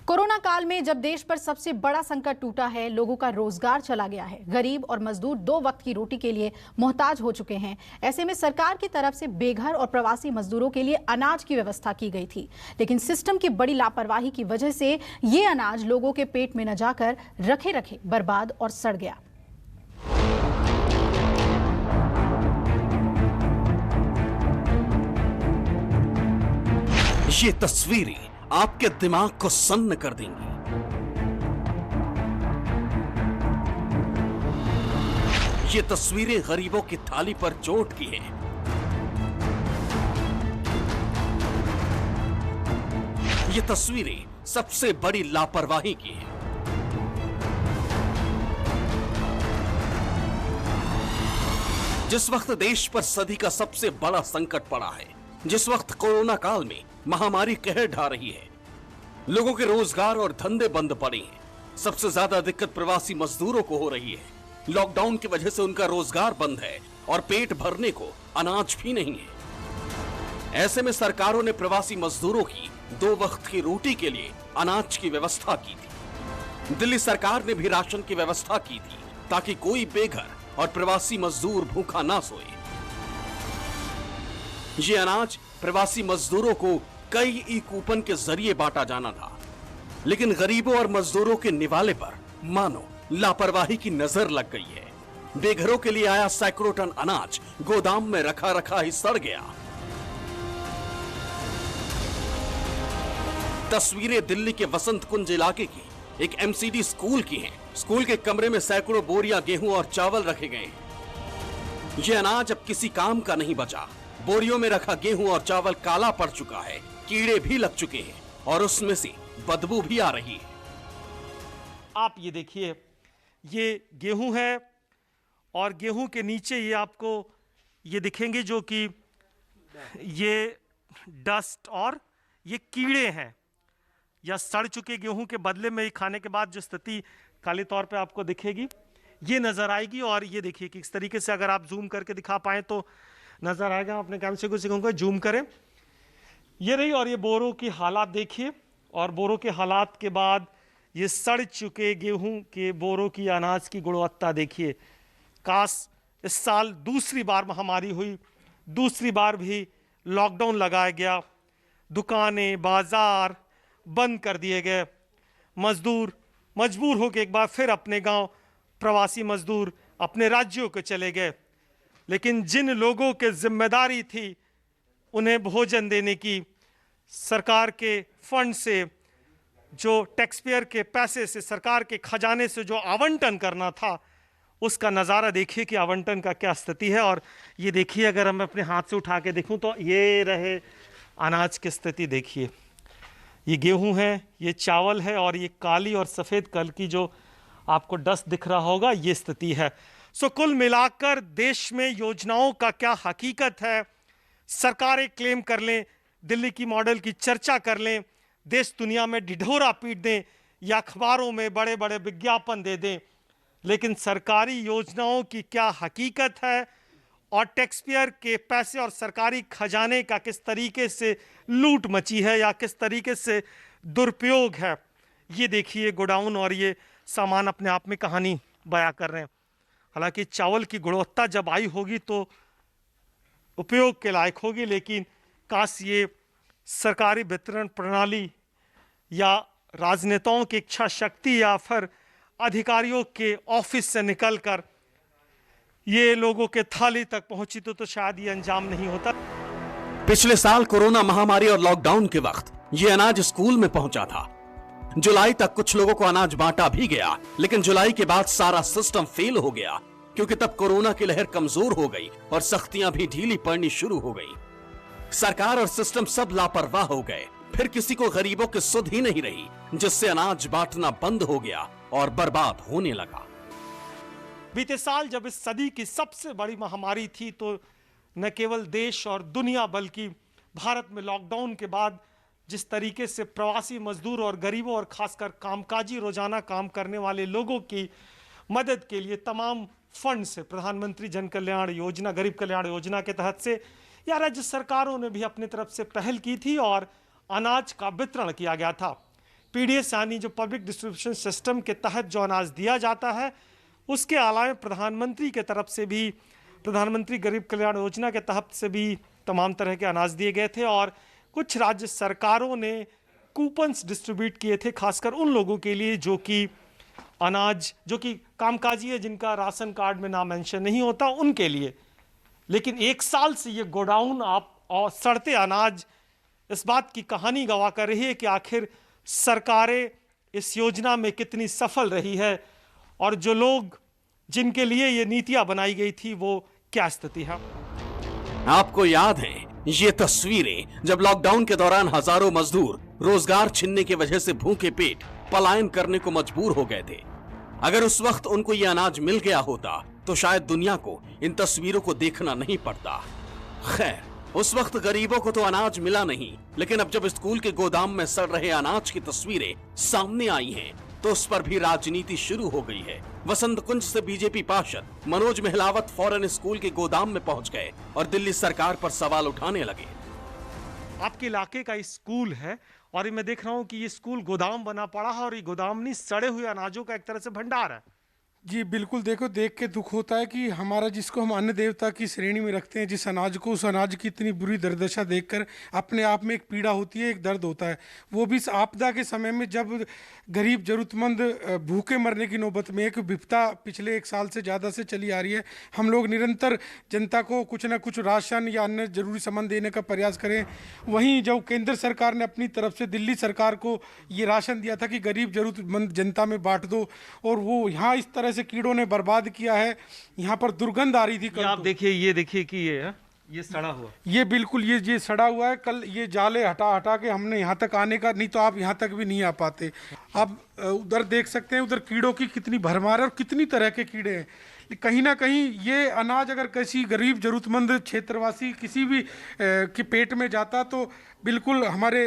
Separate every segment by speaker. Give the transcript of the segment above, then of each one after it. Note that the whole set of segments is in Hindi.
Speaker 1: कोरोना काल में जब देश पर सबसे बड़ा संकट टूटा है, लोगों का रोजगार चला गया है, गरीब और मजदूर दो वक्त की रोटी के लिए मोहताज हो चुके हैं। ऐसे में सरकार की तरफ से बेघर और प्रवासी मजदूरों के लिए अनाज की व्यवस्था की गई थी, लेकिन सिस्टम की बड़ी लापरवाही की वजह से ये अनाज लोगों के पेट में न जाकर रखे रखे बर्बाद और सड़ गया।
Speaker 2: ये तस्वीरें आपके दिमाग को सन्न कर देंगी। ये तस्वीरें गरीबों की थाली पर चोट की हैं। ये तस्वीरें सबसे बड़ी लापरवाही की हैं। जिस वक्त देश पर सदी का सबसे बड़ा संकट पड़ा है, जिस वक्त कोरोना काल में महामारी कहर ढा रही है, लोगों के रोजगार और धंधे बंद पड़े हैं, सबसे ज्यादा दिक्कत प्रवासी मजदूरों को हो रही है। लॉकडाउन की वजह से उनका रोजगार बंद है और पेट भरने को अनाज भी नहीं है। ऐसे में सरकारों ने प्रवासी मजदूरों की दो वक्त की रोटी के लिए अनाज की व्यवस्था की थी। दिल्ली सरकार ने भी राशन की व्यवस्था की थी ताकि कोई बेघर और प्रवासी मजदूर भूखा ना सोए। ये अनाज प्रवासी मजदूरों को कई ई कूपन के जरिए बांटा जाना था, लेकिन गरीबों और मजदूरों के निवाले पर मानो लापरवाही की नजर लग गई है। बेघरों के लिए आया सैकड़ों टन अनाज गोदाम में रखा रखा ही सड़ गया। तस्वीरें दिल्ली के वसंत कुंज इलाके की एक एमसीडी स्कूल की हैं। स्कूल के कमरे में सैकड़ों बोरियां गेहूं और चावल रखे गए हैं। यह अनाज अब किसी काम का नहीं बचा। बोरियों में रखा गेहूं और चावल काला पड़ चुका है, कीड़े भी लग चुके हैं और उसमें से बदबू भी आ रही है।
Speaker 3: आप ये देखिए, ये गेहूं है और गेहूं के नीचे ये आपको ये दिखेंगे जो कि ये डस्ट और ये कीड़े हैं या सड़ चुके गेहूं के बदले में खाने के बाद जो स्थिति काले तौर पे आपको दिखेगी ये नजर आएगी। और ये देखिए कि इस तरीके से अगर आप जूम करके दिखा पाए तो नजर आएगा। अपने कैमरे से कुछ को जूम करें, ये रही। और ये बोरों की हालात देखिए, और बोरों के हालात के बाद ये सड़ चुके गेहूं के बोरों की अनाज की गुणवत्ता देखिए। काश इस साल दूसरी बार महामारी हुई, दूसरी बार भी लॉकडाउन लगाया गया, दुकानें बाजार बंद कर दिए गए, मजदूर मजबूर होकर एक बार फिर अपने गांव, प्रवासी मजदूर अपने राज्यों को चले गए। लेकिन जिन लोगों के जिम्मेदारी थी उन्हें भोजन देने की, सरकार के फंड से, जो टैक्स पेयर के पैसे से, सरकार के खजाने से जो आवंटन करना था, उसका नज़ारा देखिए कि आवंटन का क्या स्थिति है। और ये देखिए, अगर मैं अपने हाथ से उठा के देखूं तो ये रहे अनाज की स्थिति देखिए। ये गेहूं है, ये चावल है और ये काली और सफ़ेद कल की जो आपको डस्ट दिख रहा होगा, ये स्थिति है। सो कुल मिलाकर देश में योजनाओं का क्या हकीकत है, सरकारें क्लेम कर लें, दिल्ली की मॉडल की चर्चा कर लें, देश दुनिया में ढिढोरा पीट दें या अखबारों में बड़े बड़े विज्ञापन दे दें, लेकिन सरकारी योजनाओं की क्या हकीकत है और टैक्स पेयर के पैसे और सरकारी खजाने का किस तरीके से लूट मची है या किस तरीके से दुरुपयोग है, ये देखिए। गोडाउन और ये सामान अपने आप में कहानी बयां कर रहे हैं। हालांकि चावल की गुणवत्ता जब आई होगी तो उपयोग के लायक होगी, लेकिन काश ये सरकारी वितरण प्रणाली या राजनेताओं की इच्छा शक्ति या फिर अधिकारियों के ऑफिस से निकलकर ये लोगों के थाली तक पहुंची तो शायद ये अंजाम नहीं होता।
Speaker 2: पिछले साल कोरोना महामारी और लॉकडाउन के वक्त ये अनाज स्कूल में पहुंचा था। जुलाई तक कुछ लोगों को अनाज बांटा भी गया, लेकिन जुलाई के बाद सारा सिस्टम फेल हो गया, क्योंकि तब कोरोना की लहर कमजोर हो गई और सख्तियां भी ढीली पड़नी शुरू हो गई। सरकार और सिस्टम सब लापरवाह हो गए। फिर किसी को गरीबों की सुध ही नहीं रही, जिससे अनाज बांटना बंद हो गया और बर्बाद होने लगा।
Speaker 3: बीते साल जब इस सदी की सबसे बड़ी महामारी थी तो न केवल देश और दुनिया बल्कि भारत में लॉकडाउन के बाद जिस तरीके से प्रवासी मजदूर और गरीबों और खासकर कामकाजी रोजाना काम करने वाले लोगों की मदद के लिए तमाम फंड से, प्रधानमंत्री जन कल्याण योजना, गरीब कल्याण योजना के तहत से या राज्य सरकारों ने भी अपनी तरफ से पहल की थी और अनाज का वितरण किया गया था। पीडीएस यानी जो पब्लिक डिस्ट्रीब्यूशन सिस्टम के तहत जो अनाज दिया जाता है, उसके अलावा प्रधानमंत्री के तरफ से भी, प्रधानमंत्री गरीब कल्याण योजना के तहत से भी तमाम तरह के अनाज दिए गए थे। और कुछ राज्य सरकारों ने कूपन्स डिस्ट्रीब्यूट किए थे, खासकर उन लोगों के लिए जो कि अनाज, जो कि कामकाजी है, जिनका राशन कार्ड में नाम मेंशन नहीं होता, उनके लिए। लेकिन 1 साल से ये गोडाउन आप और सड़ते अनाज इस बात की कहानी गवाह कर रही है कि आखिर सरकारें इस योजना में कितनी सफल रही है और जो लोग जिनके लिए ये नीतियां बनाई गई थी वो क्या स्थिति है।
Speaker 2: आपको याद है ये तस्वीरें जब लॉकडाउन के दौरान हजारों मजदूर रोजगार छिनने की वजह से भूखे पेट पलायन करने को मजबूर हो गए थे। अगर उस वक्त उनको ये अनाज मिल गया होता तो शायद दुनिया को इन तस्वीरों को देखना नहीं पड़ता। खैर, उस वक्त गरीबों को तो अनाज मिला नहीं, लेकिन अब जब स्कूल के गोदाम में सड़ रहे अनाज की तस्वीरें सामने आई हैं, तो उस पर भी राजनीति शुरू हो गई है। वसंत कुंज से बीजेपी पार्षद मनोज महलावत फौरन स्कूल के गोदाम में पहुंच गए और दिल्ली सरकार पर सवाल उठाने लगे।
Speaker 3: आपके इलाके का स्कूल है और मैं देख रहा हूं कि ये स्कूल गोदाम बना पड़ा है और ये गोदाम नहीं, सड़े हुए अनाजों का एक तरह से भंडार है।
Speaker 4: जी बिल्कुल, देखो, देख के दुख होता है कि हमारा, जिसको हम अन्न देवता की श्रेणी में रखते हैं, जिस अनाज को, उस अनाज की इतनी बुरी दुर्दशा देखकर अपने आप में एक पीड़ा होती है, एक दर्द होता है। वो भी इस आपदा के समय में जब गरीब जरूरतमंद भूखे मरने की नौबत में, एक विपदा पिछले 1 साल से ज़्यादा से चली आ रही है। हम लोग निरंतर जनता को कुछ ना कुछ राशन या अन्य जरूरी सामान देने का प्रयास करें। वहीं जब केंद्र सरकार ने अपनी तरफ से दिल्ली सरकार को ये राशन दिया था कि गरीब जरूरतमंद जनता में बांट दो, और वो यहाँ इस तरह से कीड़ों ने बर्बाद किया है। यहाँ पर दुर्गंध आ रही थी।
Speaker 3: आप देखिए, ये देखिए कि ये सड़ा हुआ,
Speaker 4: ये बिल्कुल ये सड़ा हुआ है। कल ये जाले हटा के हमने यहाँ तक आने का, नहीं तो आप यहाँ तक भी नहीं आ पाते। आप उधर देख सकते हैं, उधर कीड़ों की कितनी भरमार है और कितनी तरह के कीड़े हैं। कहीं ना कहीं ये अनाज अगर किसी गरीब जरूरतमंद क्षेत्रवासी किसी भी के पेट में जाता तो बिल्कुल हमारे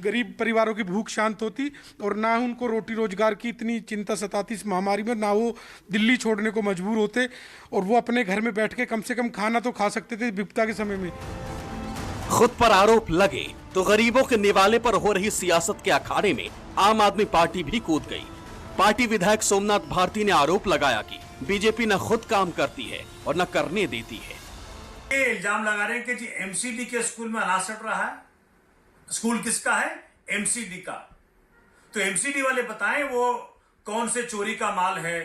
Speaker 4: गरीब परिवारों की भूख शांत होती और ना उनको रोटी रोजगार की इतनी चिंता सताती इस महामारी में, ना वो दिल्ली छोड़ने को मजबूर होते और वो अपने घर में बैठ के कम से कम खाना तो खा सकते थे विपदा के समय में।
Speaker 2: खुद पर आरोप लगे तो गरीबों के निवाले पर हो रही सियासत के अखाड़े में आम आदमी पार्टी भी कूद गई। पार्टी विधायक सोमनाथ भारती ने आरोप लगाया कि बीजेपी न खुद काम करती है और न करने देती है।
Speaker 5: ये इल्जाम लगा रहे हैं कि जी एमसीडी के स्कूल में अनाज सड़ रहा है। स्कूल किसका है? एमसीडी का। तो एमसीडी वाले बताएं वो कौन से चोरी का माल है,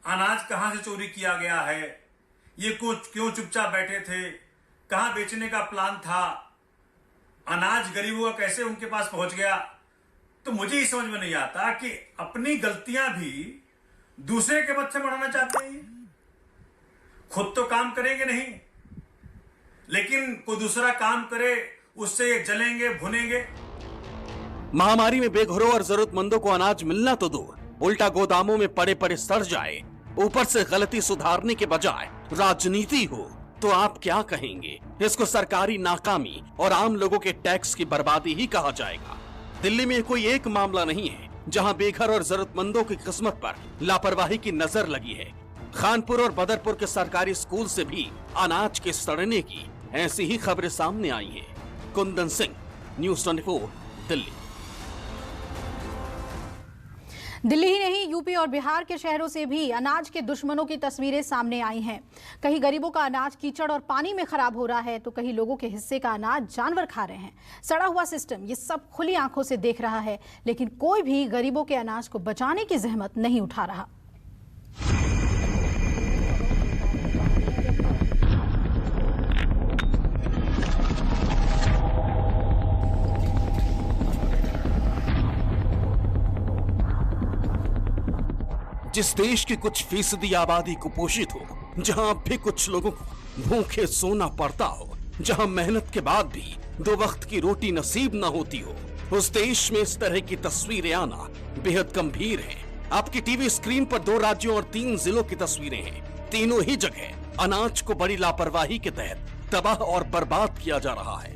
Speaker 5: अनाज कहां से चोरी किया गया है, ये क्यों चुपचाप बैठे थे, कहां बेचने का प्लान था, अनाज गरीबों का कैसे उनके पास पहुंच गया। तो मुझे ही समझ में नहीं आता कि अपनी गलतियां भी दूसरे के मत से बढ़ाना चाहते हैं। खुद तो काम करेंगे नहीं, लेकिन कोई दूसरा काम करे उससे जलेंगे भुनेंगे।
Speaker 2: महामारी में बेघरों और जरूरतमंदों को अनाज मिलना तो दूर, उल्टा गोदामों में पड़े पड़े सड़ जाए। ऊपर से गलती सुधारने के बजाय राजनीति हो तो आप क्या कहेंगे? इसको सरकारी नाकामी और आम लोगों के टैक्स की बर्बादी ही कहा जाएगा। दिल्ली में कोई एक मामला नहीं है जहां बेघर और जरूरतमंदों की किस्मत पर लापरवाही की नजर लगी है। खानपुर और बदरपुर के सरकारी स्कूल से भी अनाज के सड़ने की ऐसी ही खबरें सामने आई हैं। कुंदन सिंह, न्यूज़ 24, दिल्ली।
Speaker 1: दिल्ली ही नहीं, यूपी और बिहार के शहरों से भी अनाज के दुश्मनों की तस्वीरें सामने आई हैं। कहीं गरीबों का अनाज कीचड़ और पानी में खराब हो रहा है तो कहीं लोगों के हिस्से का अनाज जानवर खा रहे हैं। सड़ा हुआ सिस्टम ये सब खुली आंखों से देख रहा है, लेकिन कोई भी गरीबों के अनाज को बचाने की जहमत नहीं उठा रहा।
Speaker 2: जिस देश की कुछ फीसदी आबादी कुपोषित हो, जहां अब भी कुछ लोगों को भूखे सोना पड़ता हो, जहां मेहनत के बाद भी 2 वक्त की रोटी नसीब न होती हो, उस देश में इस तरह की तस्वीरें आना बेहद गंभीर है। आपकी टीवी स्क्रीन पर 2 राज्यों और 3 जिलों की तस्वीरें हैं। तीनों ही जगह अनाज को बड़ी लापरवाही के तहत तबाह और बर्बाद किया जा रहा है।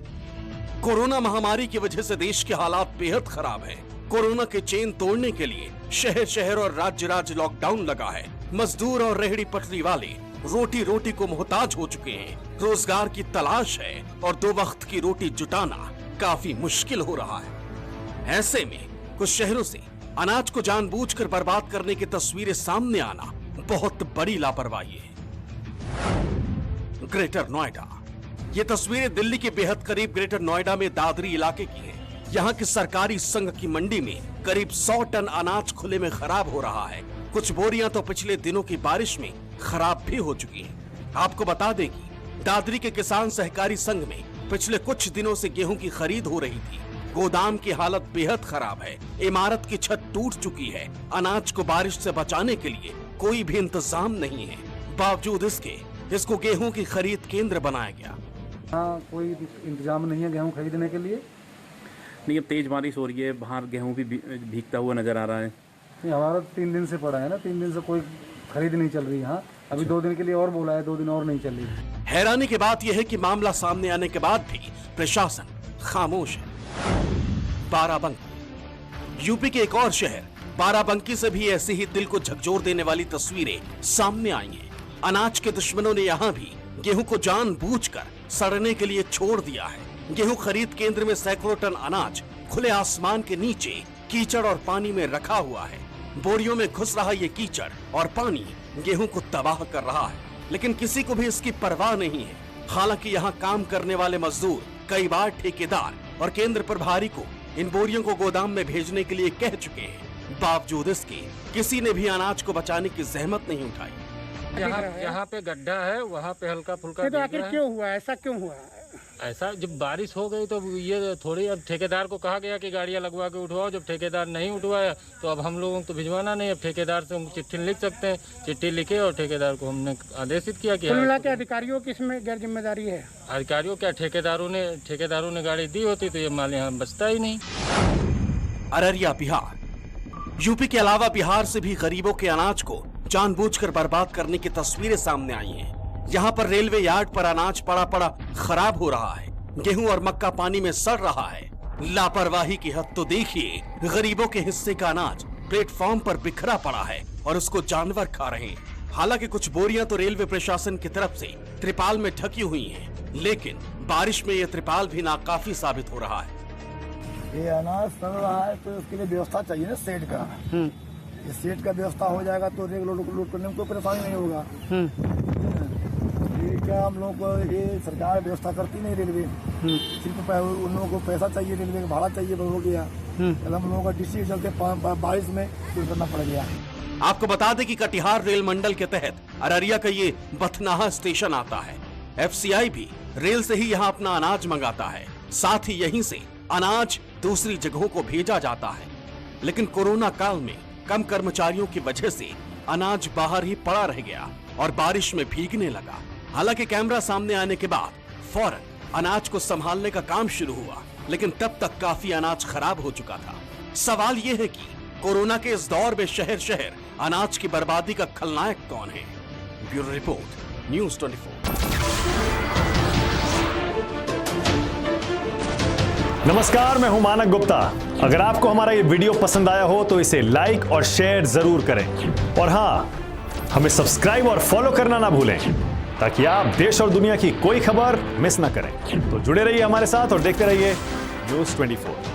Speaker 2: कोरोना महामारी की वजह से देश के हालात बेहद खराब हैं। कोरोना के चेन तोड़ने के लिए शहर शहर और राज्य राज्य लॉकडाउन लगा है। मजदूर और रेहड़ी पटरी वाले रोटी को मोहताज हो चुके हैं। रोजगार की तलाश है और 2 वक्त की रोटी जुटाना काफी मुश्किल हो रहा है। ऐसे में कुछ शहरों से अनाज को जानबूझकर बर्बाद करने की तस्वीरें सामने आना बहुत बड़ी लापरवाही है। ग्रेटर नोएडा, ये तस्वीरें दिल्ली के बेहद करीब ग्रेटर नोएडा में दादरी इलाके की हैं। यहाँ की सरकारी संघ की मंडी में करीब 100 टन अनाज खुले में खराब हो रहा है। कुछ बोरियां तो पिछले दिनों की बारिश में खराब भी हो चुकी हैं। आपको बता दें कि दादरी के किसान सहकारी संघ में पिछले कुछ दिनों से गेहूं की खरीद हो रही थी। गोदाम की हालत बेहद खराब है। इमारत की छत टूट चुकी है। अनाज को बारिश से बचाने के लिए कोई भी इंतजाम नहीं है। बावजूद इसको गेहूं की खरीद केंद्र बनाया गया।
Speaker 6: हाँ, कोई इंतजाम नहीं है गेहूं खरीदने के लिए।
Speaker 7: नहीं, अब तेज बारिश हो रही है, बाहर गेहूं भी भीगता हुआ नजर आ रहा है।
Speaker 6: नहीं, हमारा 3 दिन से पड़ा है ना, 3 दिन से कोई खरीद नहीं चल रही। हाँ, अभी 2 दिन के लिए और बोला है, 2 दिन और नहीं चल रही।
Speaker 2: हैरानी की बात यह है कि मामला सामने आने के बाद भी प्रशासन खामोश है। बाराबंकी, यूपी के एक और शहर बाराबंकी से भी ऐसी ही दिल को झकझोर देने वाली तस्वीरें सामने आई हैं। अनाज के दुश्मनों ने यहाँ भी गेहूं को जानबूझकर सड़ने के लिए छोड़ दिया है। गेहूं खरीद केंद्र में सैकड़ों टन अनाज खुले आसमान के नीचे कीचड़ और पानी में रखा हुआ है। बोरियों में घुस रहा ये कीचड़ और पानी गेहूं को तबाह कर रहा है, लेकिन किसी को भी इसकी परवाह नहीं है। हालांकि यहाँ काम करने वाले मजदूर कई बार ठेकेदार और केंद्र प्रभारी को इन बोरियों को गोदाम में भेजने के लिए कह चुके हैं। बावजूद इसके किसी ने भी अनाज को बचाने की जहमत नहीं उठाई।
Speaker 8: यहाँ पे गड्ढा है, वहाँ पे हल्का फुल्का।
Speaker 9: तो आखिर क्यों हुआ ऐसा, क्यों हुआ
Speaker 8: ऐसा? जब बारिश हो गई तो ये थोड़ी, अब ठेकेदार को कहा गया कि गाड़ियाँ लगवा के उठवाओ। जब ठेकेदार नहीं उठवाया तो अब हम लोगों को तो भिजवाना नहीं। अब ठेकेदार से हम चिट्ठी लिख सकते हैं। चिट्ठी लिखे और ठेकेदार को हमने आदेशित किया कि
Speaker 9: मिला के अधिकारियों की इसमें गैर जिम्मेदारी है।
Speaker 8: अधिकारियों क्या, ठेकेदारों ने गाड़ी दी होती तो ये माल यहाँ बचता ही नहीं।
Speaker 2: अररिया, बिहार, यूपी के अलावा बिहार से भी गरीबों के अनाज को जानबूझकर बर्बाद करने की तस्वीरें सामने आई हैं। यहाँ पर रेलवे यार्ड पर अनाज पड़ा पड़ा खराब हो रहा है। गेहूं और मक्का पानी में सड़ रहा है। लापरवाही की हद तो देखिए। गरीबों के हिस्से का अनाज प्लेटफॉर्म पर बिखरा पड़ा है और उसको जानवर खा रहे हैं। हालांकि कुछ बोरियां तो रेलवे प्रशासन की तरफ से त्रिपाल में ढकी हुई हैं, लेकिन बारिश में ये त्रिपाल भी नाकाफी साबित हो रहा है।
Speaker 10: ये अनाज सड़ रहा है तो उसके लिए व्यवस्था चाहिए ना, सेट का। ये सेट का व्यवस्था हो जाएगा तो रेल लोड करने में कोई परेशानी नहीं होगा। ये क्या हम लोग को ये सरकार व्यवस्था करती नहीं, रेलवे सिर्फ उन लोगों को पैसा चाहिए, रेलवे का भाड़ा चाहिए, हो गया। कल हम लोगों का डिस्ट्रिक्ट चलते बारिश में करना पड़ गया।
Speaker 2: आपको बता दें कि कटिहार रेल मंडल के तहत अररिया का ये बथनाहा स्टेशन आता है। FCI भी रेल से ही यहाँ अपना अनाज मंगाता है। साथ ही यहीं से अनाज दूसरी जगहों को भेजा जाता है। लेकिन कोरोना काल में कम कर्मचारियों की वजह से अनाज बाहर ही पड़ा रह गया और बारिश में भीगने लगा। हालांकि कैमरा सामने आने के बाद फौरन अनाज को संभालने का काम शुरू हुआ, लेकिन तब तक काफी अनाज खराब हो चुका था। सवाल ये है कि कोरोना के इस दौर में शहर शहर अनाज की बर्बादी का खलनायक कौन है? Bureau report, News 24।
Speaker 11: नमस्कार, मैं हूं मानक गुप्ता। अगर आपको हमारा ये वीडियो पसंद आया हो तो इसे लाइक और शेयर जरूर करें, और हाँ, हमें सब्सक्राइब और फॉलो करना ना भूलें ताकि आप देश और दुनिया की कोई खबर मिस ना करें। तो जुड़े रहिए हमारे साथ और देखते रहिए News 24।